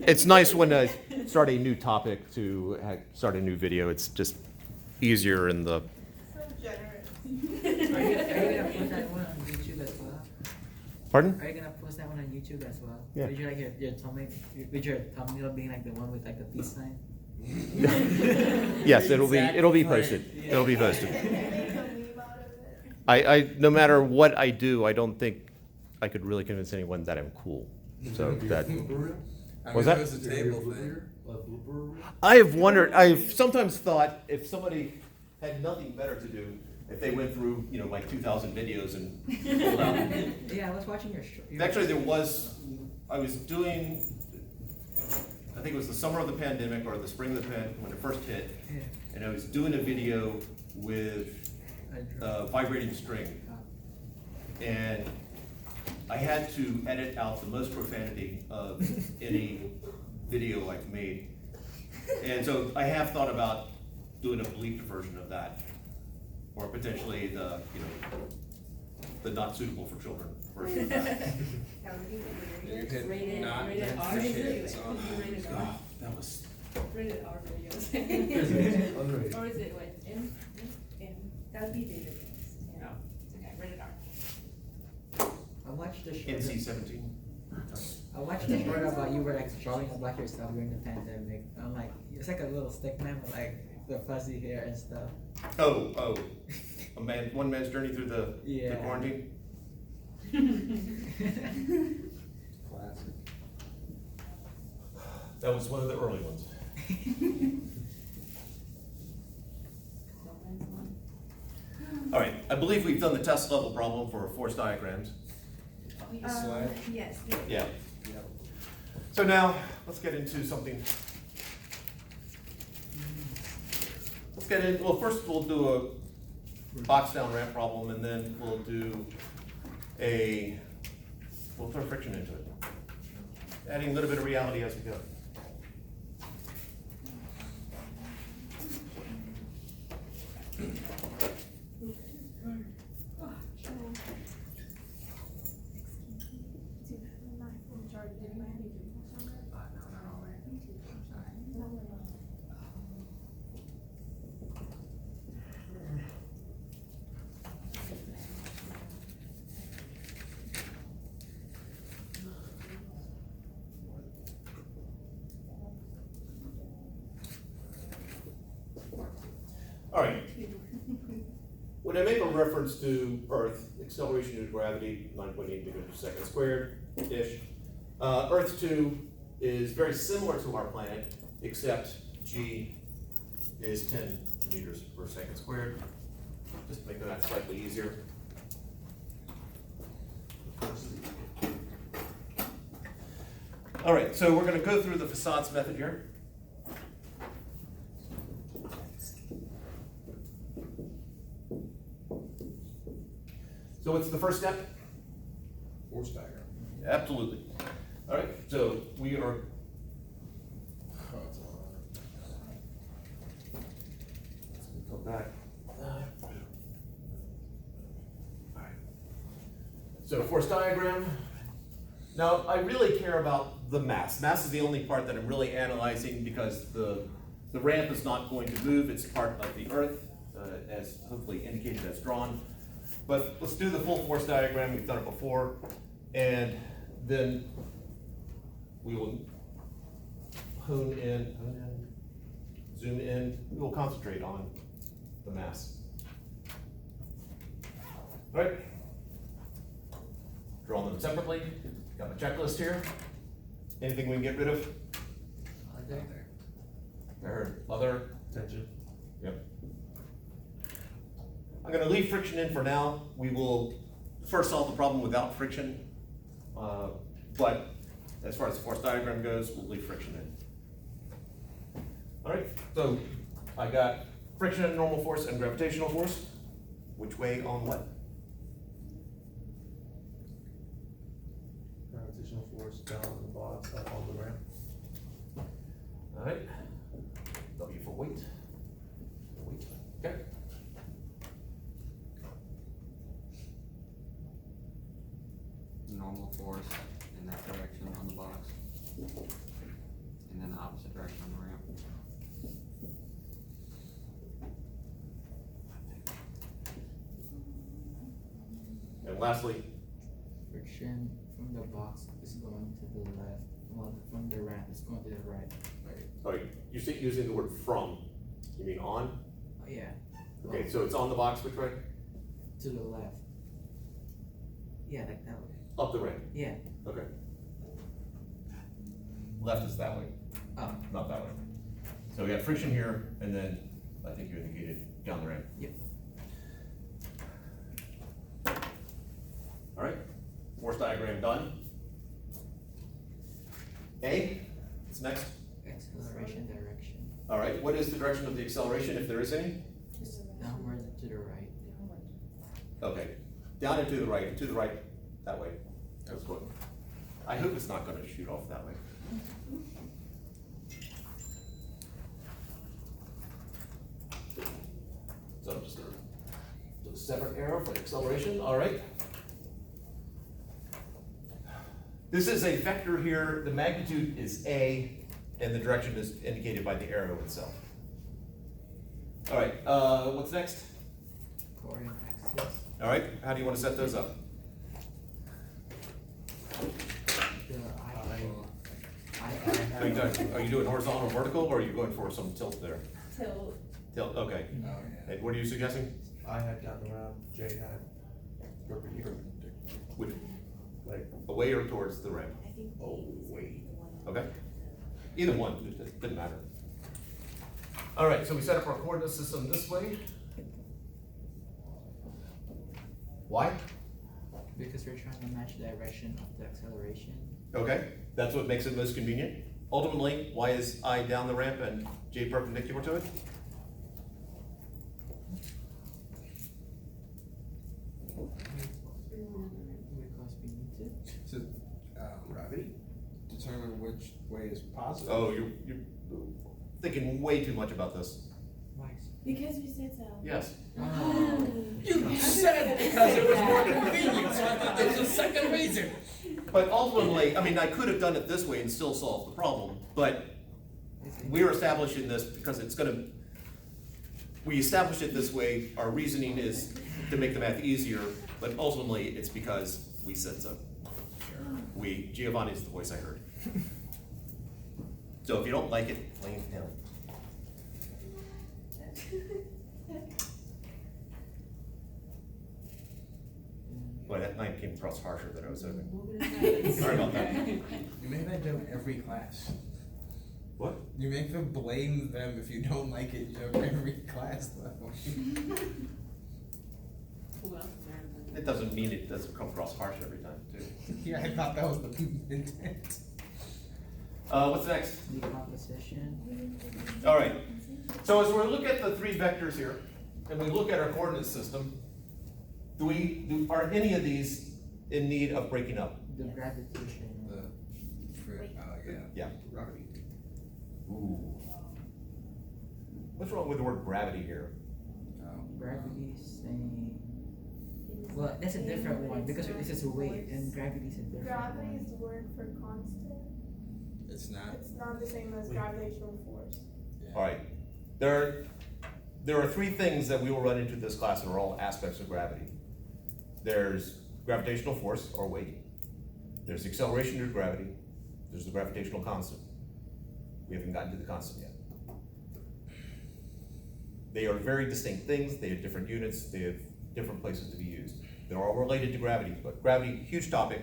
it's nice when I start a new topic to start a new video. It's just easier in the. So generous. Are you gonna post that one on YouTube as well? Pardon? Are you gonna post that one on YouTube as well? Yeah. With your like your thumbnail being like the one with like the peace sign? Yes, it'll be posted. Yeah. It'll be posted. Make a meme out of it. I no matter what I do, I don't think I could really convince anyone that I'm cool. So that. Was that? It was a table thing. I have wondered. I've sometimes thought if somebody had nothing better to do, if they went through, like 2,000 videos and pulled out. Yeah, I was watching your show. Actually, I was doing, I think it was the summer of the pandemic or the spring of the when it first hit, Yeah. and I was doing a video with vibrating string, and I had to edit out the most profanity of any video I've made. And so I have thought about doing a bleeped version of that, or potentially the not suitable for children version of that. That would be You hilarious. hit Rated- not rated meant R for is kids it? on. Rated R. Oh, that was, Rated R videos. Unrated. Or is it what, M? That would be rated. Yeah. It's okay, rated R. I watched the show. NC-17. I watched the show about you were like drawing about yourself during the pandemic. I'm like, it's like a little stick man with like the fuzzy hair and stuff. Oh, one man's journey through the Yeah. quarantine. Classic. That was one of the early ones. All right, I believe we've done the test level problem for force diagrams. Slide. Yes. Yeah. So now, let's get into something. Well, first we'll do a box down ramp problem, and then we'll throw friction into it. Adding a little bit of reality as we go. All right. When I make a reference to Earth, acceleration due to gravity, 9.8 meters per second squared-ish, Earth 2 is very similar to our planet, except G is 10 meters per second squared. Just to make that slightly easier. All right, so we're going to go through the facades method here. So what's the first step? Force diagram. Absolutely. All right, so we are. Let's go back. All right. So force diagram. Now, I really care about the mass. Mass is the only part that I'm really analyzing because the ramp is not going to move. It's part of the Earth, as hopefully indicated as drawn. But let's do the full force diagram. We've done it before. And then we will hone in, zoom in. We will concentrate on the mass. All right. Draw them separately. Got my checklist here. Anything we can get rid of? There, leather. Tension. Yep. I'm going to leave friction in for now. We will first solve the problem without friction. But as far as the force diagram goes, we'll leave friction in. All right, so I got friction and normal force and gravitational force. Which way on what? Gravitational force down on the box, up on the ramp. All right, W for weight. Weight, okay. Normal force in that direction on the box. opposite direction on the ramp. And lastly, Friction from the box is going to the left, while from the ramp is going to the right. oh, you see using the word from, you mean on? Oh, yeah. Okay, so it's on the box, which way? To the left. Yeah, like that way. Up the ramp, Yeah. okay. Left is that way, Oh, not that way. So we got friction here, and then I think you indicated down the ramp. Yep. All right, force diagram done. A, what's next? acceleration direction. All right, what is the direction of the acceleration, if there is any? It's downward to the right. Okay, down and to the right, that way. That's what, I hope it's not gonna shoot off that way. So I'm just gonna do a separate arrow for acceleration, all right? This is a vector here, the magnitude is A, and the direction is indicated by the arrow itself. All right, what's next? Coordinate axis. All right, how do you wanna set those up? The eyeball. Are you doing horizontal or vertical, or are you going for some tilt there? Till, Tilt, okay. Oh, yeah. And what are you suggesting? I had down around, Jay had perpendicular, Which, like, away or towards the ramp? I think. oh, wait. Okay. Either one, it doesn't matter. All right, so we set up our coordinate system this way. Why? Because we're trying to match the direction of the acceleration. Okay, that's what makes it most convenient. Ultimately, why is I down the ramp and J perpendicular to it? Because we need to. So, Gravity? determine which way is positive. Oh, you're thinking way too much about this. Why? Because we said so. Yes. Oh. You said because it was more convenient, so I thought there was a second reason. But ultimately, I mean, I could have done it this way and still solved the problem, but we're establishing this because it's gonna, we established it this way, our reasoning is to make the math easier, but ultimately, it's because we said so. Giovanni's the voice I heard. So if you don't like it, lay it down. Boy, that line came across harsher than I was hoping. Sorry about that. You make that joke every class. What? You make them blame them if you don't like it joke every class though. Who else learned It doesn't mean it doesn't come across harsh every time, too. Yeah, I thought that was the intent. What's next? Decomposition. All right, so as we look at the three vectors here, and we look at our coordinate system, are any of these in need of breaking up? The gravitation. Yeah. Yeah. Gravity. Ooh. What's wrong with the word gravity here? Gravity is saying. Well, that's a different one because this is weight and gravity is a different Gravity one. is the word for constant. It's not. It's not the same as gravitational force. Yeah. All right, there are three things that we will run into this class that are all aspects of gravity. There's gravitational force or weight. There's acceleration due to gravity. There's the gravitational constant. We haven't gotten to the constant yet. They are very distinct things. They have different units. They have different places to be used. They're all related to gravity, but gravity, huge topic.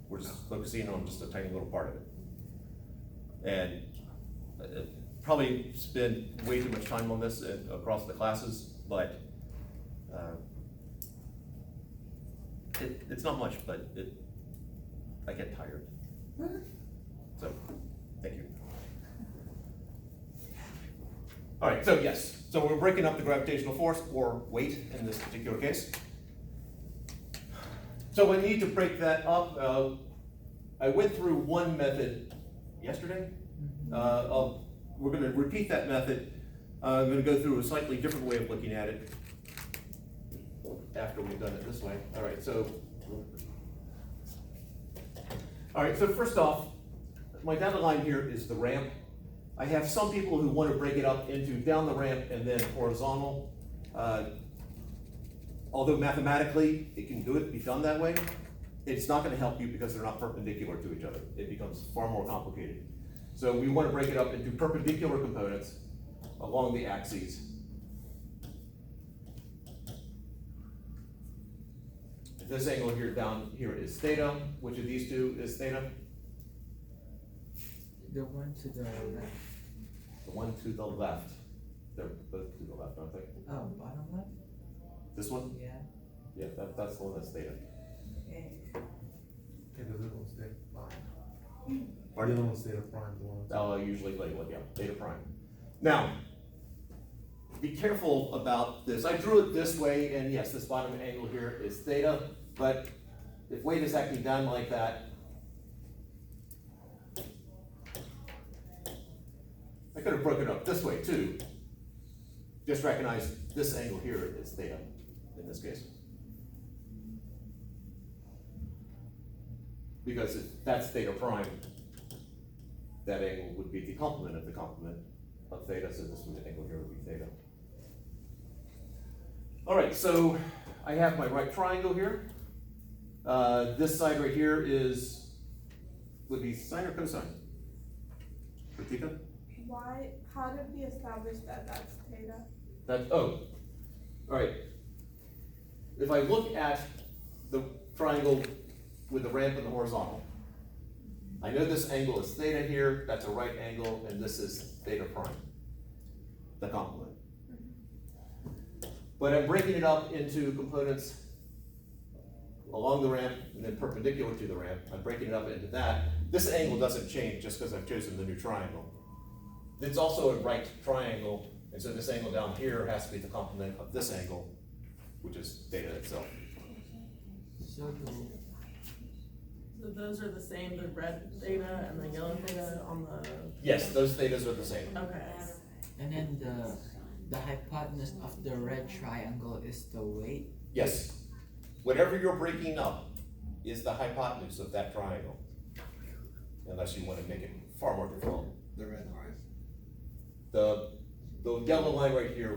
We're just focusing on just a tiny little part of it. And probably spend way too much time on this across the classes, but it's not much, but I get tired. So, thank you. All right, so yes, so we're breaking up the gravitational force or weight in this particular case. So we need to break that up. I went through one method yesterday. We're gonna repeat that method. I'm gonna go through a slightly different way of looking at it after we've done it this way. All right, so first off, my dotted line here is the ramp. I have some people who want to break it up into down the ramp and then horizontal. Although mathematically, it can be done that way, it's not gonna help you because they're not perpendicular to each other. It becomes far more complicated. So we want to break it up into perpendicular components along the axes. This angle here down here is theta. Which of these two is theta? The one to the left. The one to the left. They're both to the left, aren't they? Oh, bottom left? This one? Yeah. Yeah, that's the one that's theta. Okay. Yeah, the little state prime. Or the little state of prime, the one. I'll usually label it, yeah, theta prime. Now, be careful about this. I drew it this way, and yes, this bottom angle here is theta, but if weight is acting down like that, I could have broken it up this way too. Just recognize this angle here is theta in this case. Because if that's theta prime, that angle would be the complement of the complement of theta, so this angle here would be theta. All right, so I have my right triangle here. This side right here would be sine or cosine? Pratika? How did we establish that that's theta? All right. If I look at the triangle with the ramp and the horizontal, I know this angle is theta here, that's a right angle, and this is theta prime, the complement. But I'm breaking it up into components along the ramp and then perpendicular to the ramp. I'm breaking it up into that. This angle doesn't change just because I've chosen the new triangle. It's also a right triangle, and so this angle down here has to be the complement of this angle, which is theta itself. So do So those are the same, the red theta and the yellow theta on the, Yes, those thetas are the same. okay. and then the hypotenuse of the red triangle is the weight. Yes. Whatever you're breaking up is the hypotenuse of that triangle. Unless you want to make it far more difficult. The red line. The yellow line right here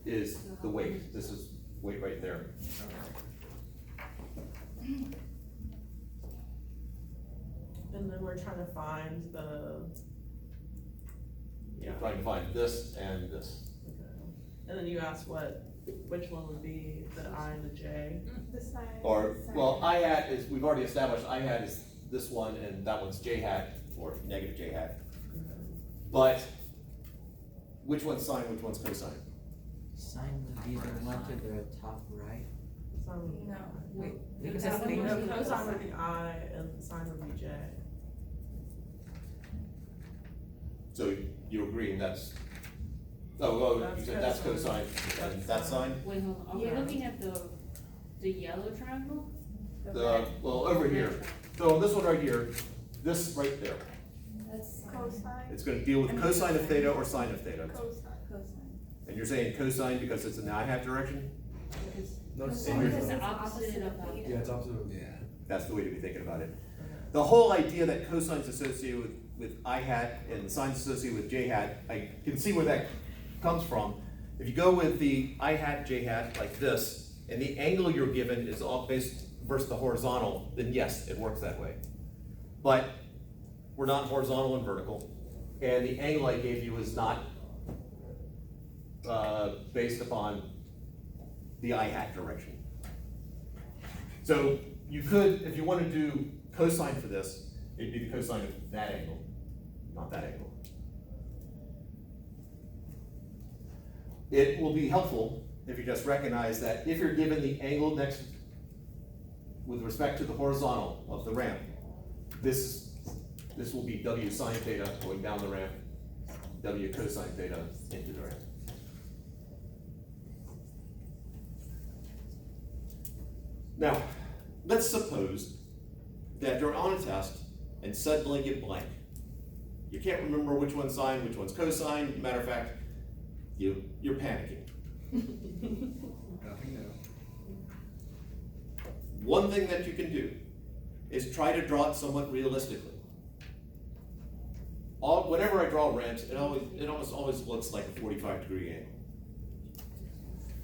is the weight. This is weight right there. And then we're trying to find the, You're trying to find this and this. okay. And then you asked which one would be the I and the J? The sine. Or, well, I hat is, we've already established I hat is this one and that one's J hat, or negative J hat. But which one's sine, which one's cosine? Sine would be the one to the top right. No. Wait, No, because that it's one thing. would No, be cosine would be I and sine would be J. So you're agreeing that's, you That's said that's cosine. cosine, and that's sine? Wait, hold on, are we Yeah. looking at the yellow triangle? Well, over here. So this one right here, this right there, That's Cosine. it's gonna deal with cosine of theta or sine of theta. Cosine. And you're saying cosine because it's in the I hat direction? No, it's Cosine in It's your- the opposite of theta. Yeah, it's opposite of. Yeah. That's the way to be thinking about it. The whole idea that cosine's associated with I hat and sine's associated with J hat, I can see where that comes from. If you go with the I hat, J hat like this, and the angle you're given is all based versus the horizontal, then yes, it works that way. But we're not horizontal and vertical, and the angle I gave you is not based upon the I hat direction. So you could, if you want to do cosine for this, it'd be the cosine of that angle, not that angle. It will be helpful if you just recognize that if you're given the angle next, with respect to the horizontal of the ramp, this will be W sine theta going down the ramp, W cosine theta into the ramp. Now, let's suppose that you're on a test and suddenly get blank. You can't remember which one's sine, which one's cosine. Matter of fact, you're panicking. Nothing new. One thing that you can do is try to draw it somewhat realistically. whenever I draw rent, it almost always looks like a 45-degree angle.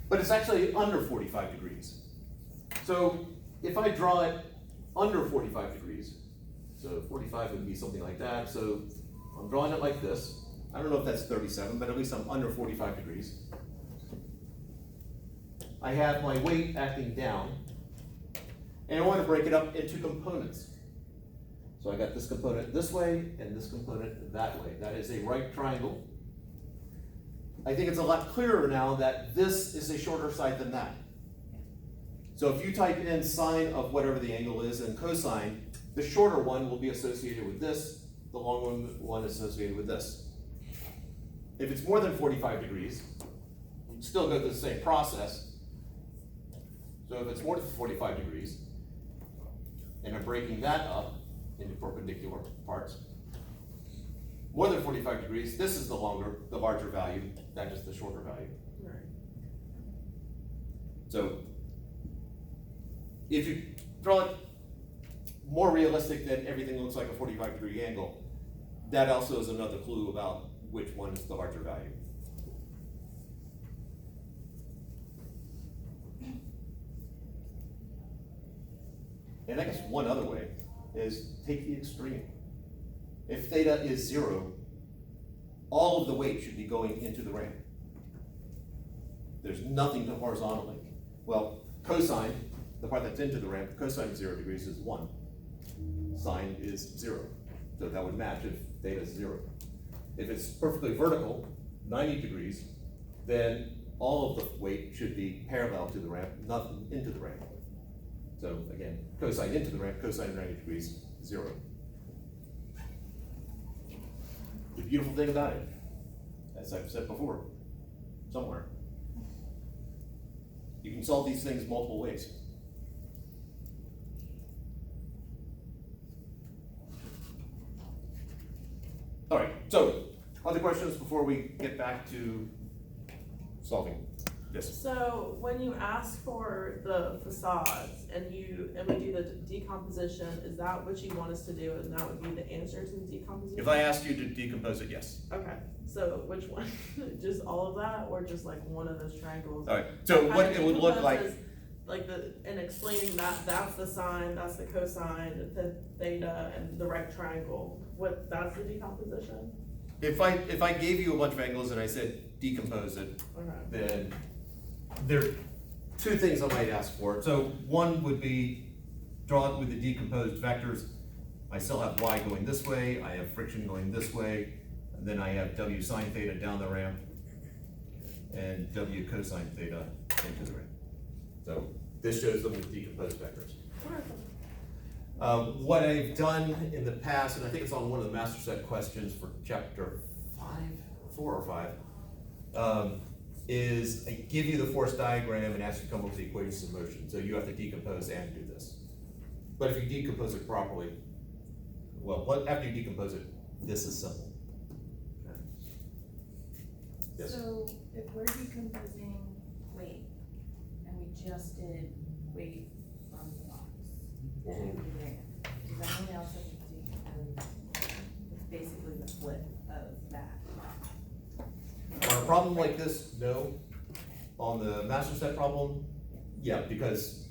But it's actually under 45 degrees. So if I draw it under 45 degrees, so 45 would be something like that, so I'm drawing it like this. I don't know if that's 37, but at least I'm under 45 degrees. I have my weight acting down, and I want to break it up into components. So I got this component this way, and this component that way. That is a right triangle. I think it's a lot clearer now that this is a shorter side than that. So if you type in sine of whatever the angle is and cosine, the shorter one will be associated with this, the long one is associated with this. If it's more than 45 degrees, you still go through the same process. So if it's more than 45 degrees, and I'm breaking that up into perpendicular parts, more than 45 degrees, this is the larger value, that is the shorter value. Right. So if you draw it more realistic than everything looks like a 45-degree angle, that also is another clue about which one is the larger value. And I guess one other way is take the extreme. If theta is 0, all of the weight should be going into the ramp. There's nothing to horizontally. Well, cosine, the part that's into the ramp, cosine of 0 degrees is 1. Sine is 0. So that would match if theta is 0. If it's perfectly vertical, 90 degrees, then all of the weight should be parallel to the ramp, nothing into the ramp. So again, cosine into the ramp, cosine of 90 degrees, 0. The beautiful thing about it, as I've said before, somewhere, you can solve these things multiple ways. All right, so other questions before we get back to solving this? So when you ask for the facades and we do the decomposition, is that what you want us to do, and that would be the answer to the decomposition? If I asked you to decompose it, yes. Okay, so which one? Just all of that, or just like one of those triangles? All right, so Kind what of it would look like, decomposes, like and explaining that's the sine, that's the cosine, the theta, and the right triangle. That's the decomposition? if I gave you a bunch of angles and I said decompose it, Okay. then there are two things I might ask for. So one would be draw it with the decomposed vectors. I still have y going this way, I have friction going this way, and then I have w sine theta down the ramp, and w cosine theta into the ramp. So this shows them with decomposed vectors. What I've done in the past, and I think it's on one of the master set questions for chapter 4 or 5, is I give you the force diagram and ask you to come up with the equations of motion. So you have to decompose and do this. But if you decompose it properly, well, after you decompose it, this is simple. Okay. Yes. So if we're decomposing weight, and we just did weight from the box, does anyone else have to decompose? It's basically the flip of that. On a problem like this, no. On the master set problem, yeah, because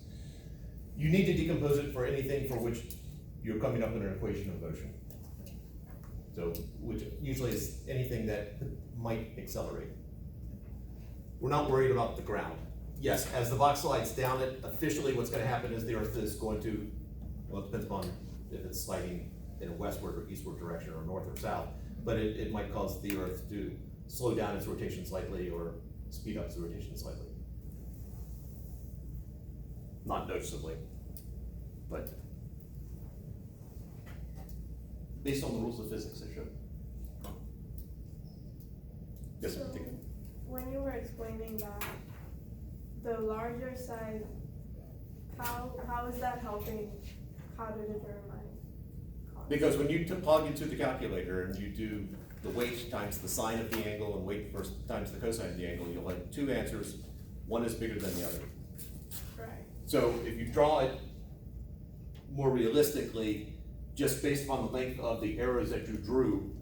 you need to decompose it for anything for which you're coming up with an equation of motion. So, which usually is anything that might accelerate. We're not worried about the ground. Yes, as the box slides down it, officially what's gonna happen is the Earth is going to, well, it depends upon if it's sliding in a westward or eastward direction or north or south, but it might cause the Earth to slow down its rotation slightly or speed up its rotation slightly. Not noticeably, but based on the rules of physics, it should. Yes, So, take it. when you were explaining that, the larger side, how is that helping how to determine cost? Because when you plug into the calculator and you do the weight times the sine of the angle and weight times the cosine of the angle, you'll have two answers. One is bigger than the other. Right. So if you draw it more realistically, just based upon the length of the arrows that you drew,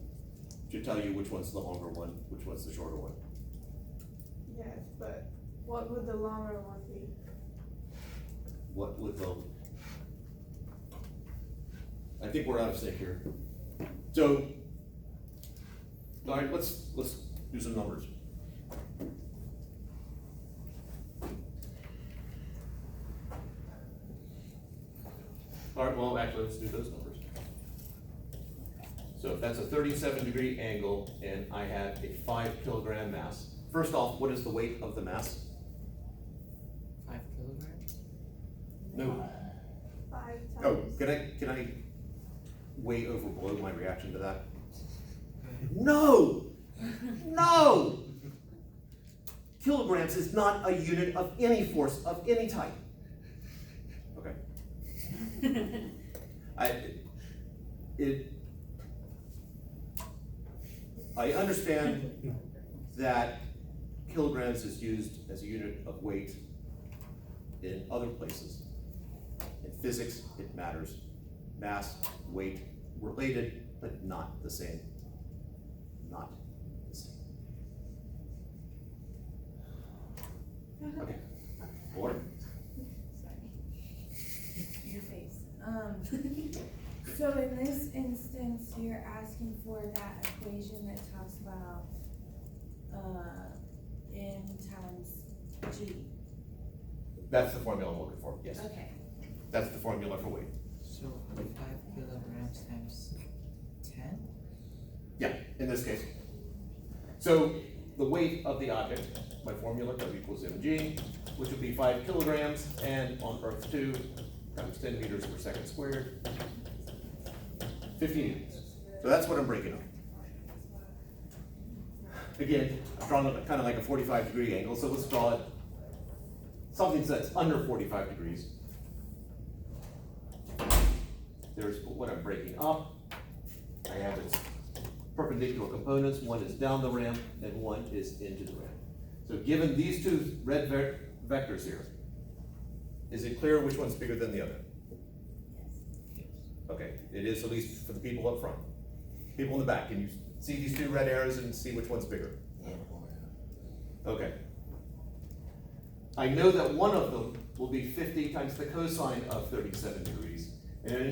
to tell you which one's the longer one, which one's the shorter one. Yes, but what would the longer one be? What would the, I think we're out of sync here. So, all right, let's do some numbers. All right, well, actually, let's do those numbers. So if that's a 37-degree angle and I have a 5 kilogram mass, first off, what is the weight of the mass? 5 kilograms? No. 5 times. Oh, can I way overblow my reaction to that? No! No! Kilograms is not a unit of any force of any type. Okay. I understand that kilograms is used as a unit of weight in other places. In physics, it matters. Mass, weight, related, but not the same. Not the same. Okay, water. Sorry. Your face. So in this instance, you're asking for that equation that talks about, N times G. That's the formula I'm looking for, yes. Okay. That's the formula for weight. So 5 kilograms times 10? Yeah, in this case. So the weight of the object, my formula, W equals mg, which would be 5 kilograms, and on Earth 2 times 10 meters per second squared, 15 units. So that's what I'm breaking up. Again, I've drawn it kind of like a 45-degree angle, so let's draw it something that's under 45 degrees. There's what I'm breaking up. I have its perpendicular components. One is down the ramp and one is into the ramp. So given these two red vectors here, is it clear which one's bigger than the other? Yes. Okay, it is, at least for the people up front. People in the back, can you see these two red arrows and see which one's bigger? Okay. I know that one of them will be 50 times the cosine of 37 degrees, and I know